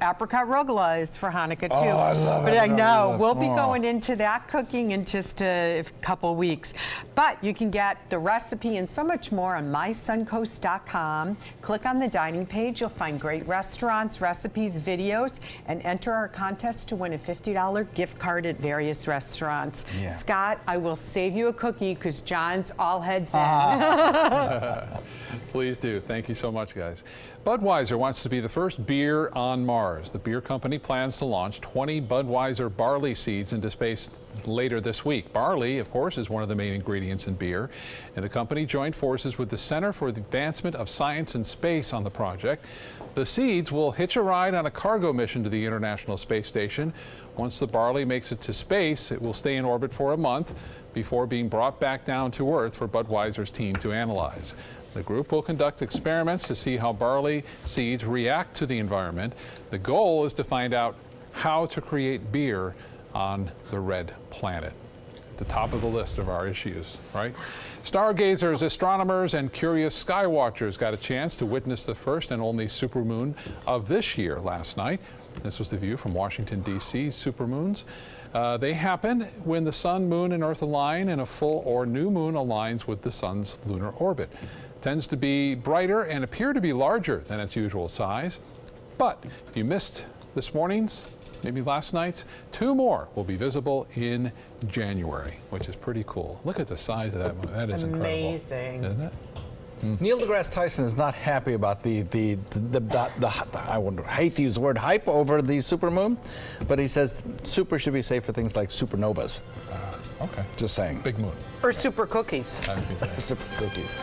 apricot rugla is for Hanukkah too. Oh, I love but it. I know we'll be going into that cooking in just a couple weeks. But you can get the recipe and so much more on mysuncoast.com. Click on the dining page. You'll find great restaurants, recipes, videos, and enter our contest to win a $50 gift card at various restaurants. Yeah. Scott, I will save you a cookie because John's all heads in. Please do. Thank you so much, guys. Budweiser wants to be the first beer on Mars. The beer company plans to launch 20 Budweiser barley seeds into space later this week. Barley, of course, is one of the main ingredients in beer, and the company joined forces with the Center for the Advancement of Science and Space on the project. The seeds will hitch a ride on a cargo mission to the International Space Station. Once the barley makes it to space, it will stay in orbit for a month before being brought back down to Earth for Budweiser's team to analyze. The group will conduct experiments to see how barley seeds react to the environment. The goal is to find out how to create beer on the red planet. At the top of the list of our issues, right? Stargazers, astronomers, and curious sky watchers got a chance to witness the first and only supermoon of this year last night. This was the view from Washington, D.C.'s supermoons. They happen when the sun, moon, and Earth align and a full or new moon aligns with the sun's lunar orbit. Tends to be brighter and appear to be larger than its usual size. But if you missed this morning's, maybe last night's, 2 more will be visible in January, which is pretty cool. Look at the size of that moon. That is amazing. Incredible, isn't it? Neil deGrasse Tyson is not happy about the I hate to use the word hype over the supermoon, but he says super should be safe for things like supernovas. Okay. Just saying. Big moon. Or super cookies. Super cookies.